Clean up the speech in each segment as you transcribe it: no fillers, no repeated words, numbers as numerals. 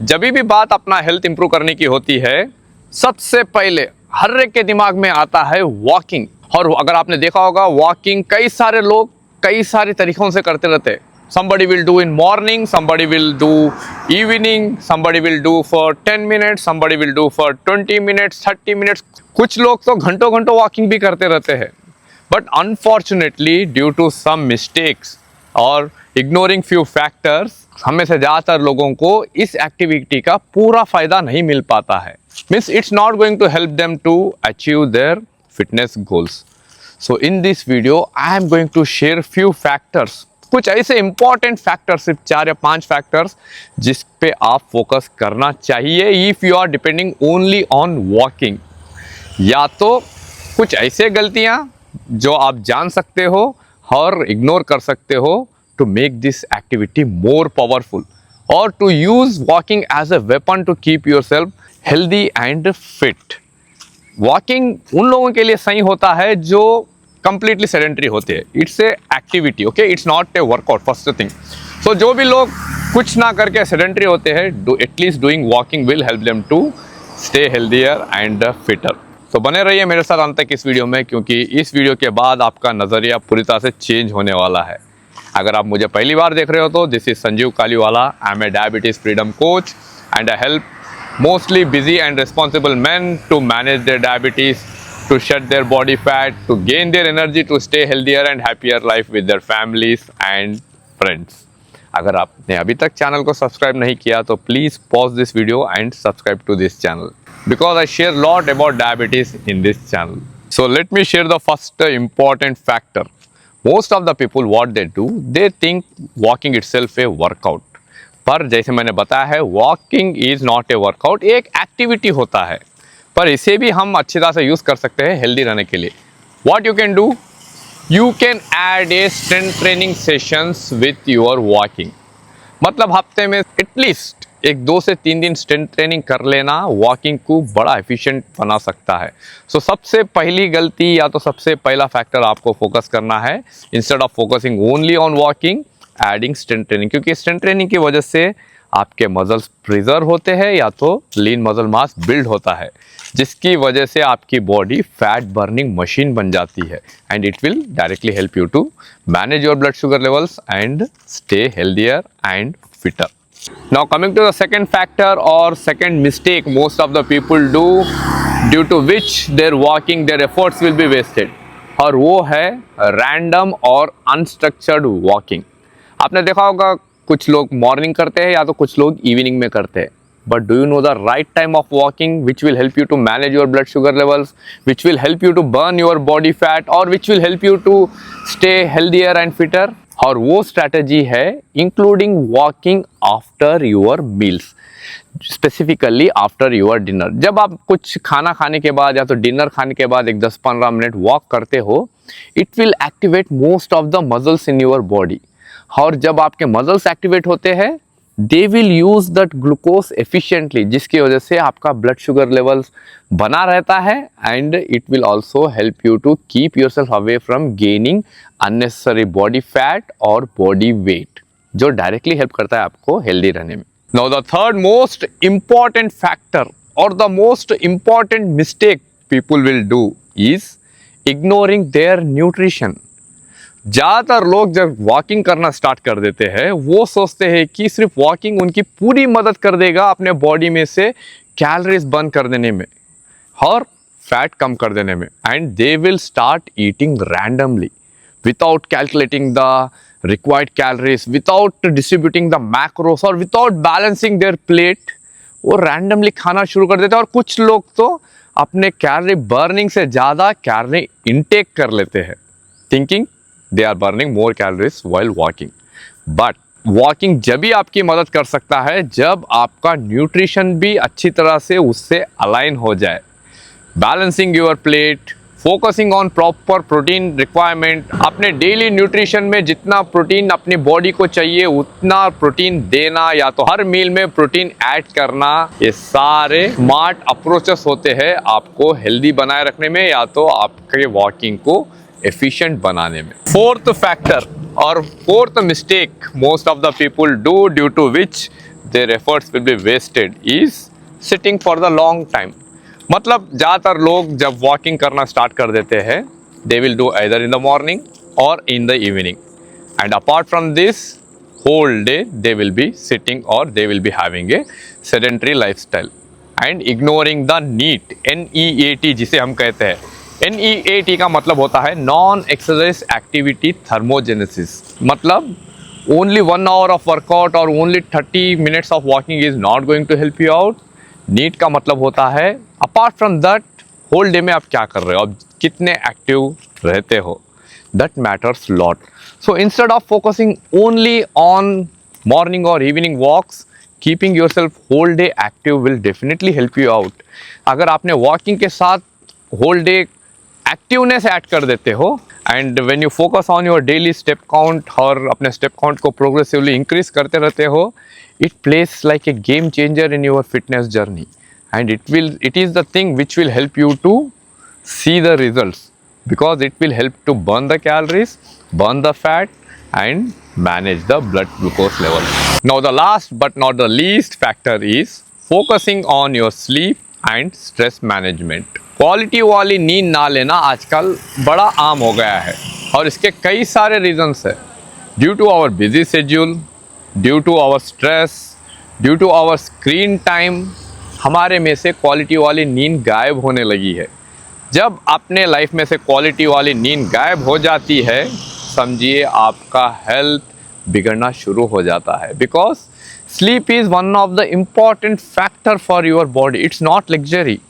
जब भी बात अपना हेल्थ इंप्रूव करने की होती है, सबसे पहले हर एक के दिमाग में आता है वॉकिंग। और अगर आपने देखा होगा, वॉकिंग कई सारे लोग कई सारे तरीकों से करते रहते हैं। somebody will do in morning, somebody will do evening, somebody will do for 10 minutes, somebody will do for 20 minutes, 30 minutes। कुछ लोग तो घंटों घंटों वॉकिंग भी करते रहते हैं। But unfortunately due to some mistakes और इग्नोरिंग फ्यू फैक्टर्स, हमें से ज़्यादातर लोगों को इस एक्टिविटी का पूरा फायदा नहीं मिल पाता है। Means it's not going to help them to achieve their fitness goals. So in this video I am going to share few factors, कुछ ऐसे इंपॉर्टेंट फैक्टर्स, सिर्फ 4 या 5 फैक्टर्स जिस पे आप फोकस करना चाहिए if you are depending only on walking. या तो कुछ ऐसे गलतियां जो आप जान सकते हो और इग्नोर कर सकते हो to make this activity more powerful, और to use walking as a weapon to keep yourself healthy and fit. Walking उन लोगों के लिए सही होता है जो कंप्लीटली सेडेंटरी होते हैं। It's a activity, okay, it's not a workout, first thing. So जो भी लोग कुछ ना करके सेडेंटरी होते हैं, at least doing walking will help them to stay healthier and fitter. तो बने रहिए मेरे साथ अंत तक इस वीडियो में, क्योंकि इस वीडियो के बाद आपका नज़रिया पूरी तरह से चेंज होने वाला है। अगर आप मुझे पहली बार देख रहे हो तो this is Sanjeev Kaliwala. I am a diabetes freedom coach and I help mostly busy and responsible men to manage their diabetes, to shed their body fat, to gain their energy, to stay healthier and happier life with their families and friends। अगर आपने अभी तक channel को subscribe नहीं किया तो please pause this video and subscribe to this channel, because I share lot about diabetes in this channel। So let me share the first important factor। Most of the people what they do, they think walking itself a workout। पर जैसे मैंने बताया है, walking is not a workout, एक activity होता है, पर इसे भी हम अच्छी तरह से यूज़ कर सकते हैं हेल्दी रहने के लिए। What you can do, you can add a strength training sessions with your walking. मतलब हफ्ते में एटलीस्ट 2 से 3 दिन स्ट्रेंथ ट्रेनिंग कर लेना वॉकिंग को बड़ा एफिशिएंट बना सकता है। सो सबसे पहली गलती या तो सबसे पहला फैक्टर आपको फोकस करना है, instead of focusing only on walking, adding strength training. क्योंकि स्ट्रेंथ ट्रेनिंग की वजह से आपके मसल्स प्रिजर्व होते हैं या तो लीन मसल मास बिल्ड होता है, जिसकी वजह से आपकी बॉडी फैट बर्निंग मशीन बन जाती है, and it will directly help you to manage your blood sugar levels and stay healthier and fitter। Now coming to the second factor or second mistake most of the people do, due to which their walking, their efforts will be wasted, और वो है random और unstructured walking। आपने देखा होगा कुछ लोग morning करते हैं या तो कुछ लोग इवनिंग में करते हैं। But do you know the right time of walking which will help you to manage your blood sugar levels, which will help you to burn your body fat, और which will help you to stay healthier and fitter? और वो strategy है including walking after your meals, specifically after your dinner. जब आप कुछ खाना खाने के बाद या तो डिनर खाने के बाद 10-15 मिनट वॉक करते हो, it will activate most of the muscles in your body. और जब आपके मसल्स एक्टिवेट होते हैं, they will use that glucose efficiently, जिसकी वजह से आपका ब्लड शुगर लेवल्स बना रहता है, and it will also help you to keep yourself away from gaining unnecessary body fat और बॉडी वेट, जो डायरेक्टली हेल्प करता है आपको हेल्दी रहने में। Now the third most important factor और the most important mistake people will do is ignoring their nutrition. ज़्यादातर लोग जब वॉकिंग करना स्टार्ट कर देते हैं, वो सोचते हैं कि सिर्फ वॉकिंग उनकी पूरी मदद कर देगा अपने बॉडी में से कैलोरीज बर्न कर देने में और फैट कम कर देने में, and they will start eating randomly without calculating the required calories, without distributing the macros और विदाउट बैलेंसिंग देयर प्लेट। वो रैंडमली खाना शुरू कर देते हैं, और कुछ लोग तो अपने कैलोरी बर्निंग से ज़्यादा कैलोरी इनटेक कर लेते हैं, thinking they are burning more calories while walking। but walking जब भी आपकी मदद कर सकता है जब आपका न्यूट्रिशन भी अच्छी तरह से उससे अलाइन हो जाए। Balancing your plate, focusing on proper protein requirement, अपने डेली न्यूट्रिशन में जितना प्रोटीन अपनी बॉडी को चाहिए उतना प्रोटीन देना, या तो हर मील में प्रोटीन ऐड करना, ये सारे स्मार्ट अप्रोचेस होते हैं आपको हेल्दी बनाए रखने में या तो आपके वॉकिंग को एफिशिएंट बनाने में। फोर्थ फैक्टर और fourth mistake most of the people do, due to which their efforts will be wasted is sitting for the long time. मतलब ज़्यादातर लोग जब वॉकिंग करना स्टार्ट कर देते हैं, they will do either in the morning or in the evening, and apart from this whole day they will be sitting or they will be having a sedentary lifestyle and ignoring the NEAT, NEAT जिसे हम कहते हैं. NEAT का मतलब होता है non exercise activity thermogenesis. मतलब only 1 hour of workout or only 30 minutes of walking is not going to help you out. NEAT का मतलब होता है apart from that whole day में आप क्या कर रहे हो, आप कितने एक्टिव रहते हो, that matters lot. So instead of focusing only on morning or evening walks, keeping yourself whole day active will definitely help you out. अगर आपने वॉकिंग के साथ whole day एक्टिवनेस ऐड कर देते हो and when you focus on your daily step count और अपने step count को प्रोग्रेसिवली इंक्रीज करते रहते हो, it place like a game changer in your fitness journey and it is the thing which will help you to see the results, because it will help to burn the calories, burn the fat and manage the blood glucose level. Now the last but not the least factor is focusing on your sleep and stress management. Quality वाली नींद ना लेना आजकल बड़ा आम हो गया है और इसके कई सारे रीजंस है. Due to our busy schedule, due to our stress, due to our screen time, हमारे में से क्वालिटी वाली नींद गायब होने लगी है. जब अपने लाइफ में से क्वालिटी वाली नींद गायब हो जाती है, समझिए आपका हेल्थ बिगड़ना शुरू हो जाता है. Because sleep is one of the important factor for your body, it's not luxury.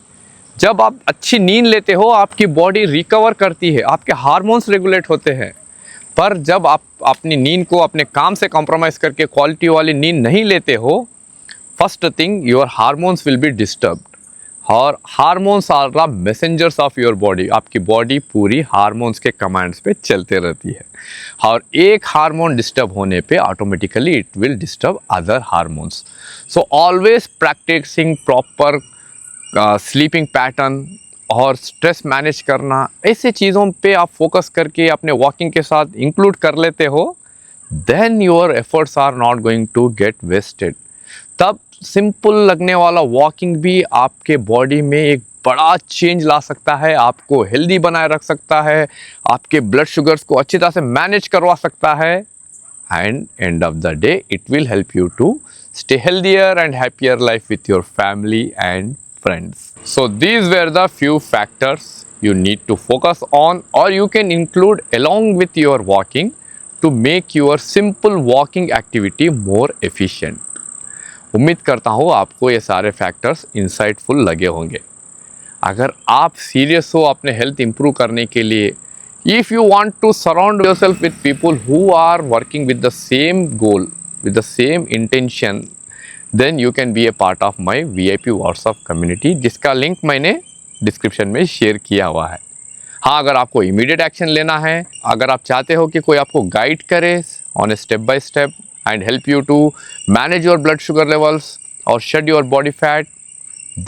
जब आप अच्छी नींद लेते हो आपकी बॉडी रिकवर करती है, आपके हार्मोन्स रेगुलेट होते हैं. पर जब आप अपनी नींद को अपने काम से कॉम्प्रोमाइज़ करके क्वालिटी वाली नींद नहीं लेते हो, first thing your hormones will be disturbed. और hormones are the messengers of your body. आपकी बॉडी पूरी हार्मोन्स के कमांड्स पे चलते रहती है और एक हार्मोन डिस्टर्ब होने पे automatically it will disturb other hormones. So always practicing proper sleeping pattern और स्ट्रेस मैनेज करना, ऐसे चीज़ों पे आप फोकस करके अपने वॉकिंग के साथ इंक्लूड कर लेते हो, then your efforts are not going to get wasted. तब सिंपल लगने वाला वॉकिंग भी आपके बॉडी में एक बड़ा चेंज ला सकता है, आपको हेल्दी बनाए रख सकता है, आपके ब्लड शुगर्स को अच्छी तरह से मैनेज करवा सकता है and end of the day it will help you to stay healthier and happier life with your family and friends. So these were the few factors you need to focus on, or you can include along with your walking to make your simple walking activity more efficient. उम्मीद करता हूँ आपको ये सारे factors insightful लगे होंगे. अगर आप सीरियस हो अपने हेल्थ इंप्रूव करने के लिए, if you want to surround yourself with people who are working with the same goal, with the same intention, then you can be a part of my VIP WhatsApp community, जिसका link मैंने description में share किया हुआ है. हाँ, अगर आपको immediate action लेना है, अगर आप चाहते हो कि कोई आपको गाइड करे on a step by step and help you to manage your blood sugar levels और shed your body fat,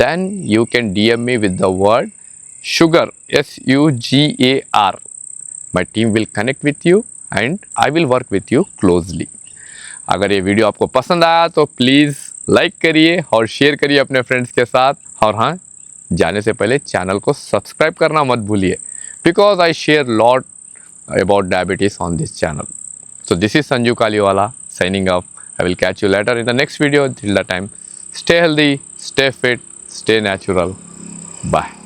then you can DM me with the word sugar, SUGAR. My team will connect with you and I will work with you closely. अगर ये video आपको पसंद आया तो please like करिए और share करिए अपने फ्रेंड्स के साथ. और हाँ, जाने से पहले चैनल को सब्सक्राइब करना मत भूलिए, because I share lot about diabetes on this channel. So this is Sanju Kaliwala signing off. I will catch you later in the next video. Till that time, stay healthy, stay fit, stay natural. Bye.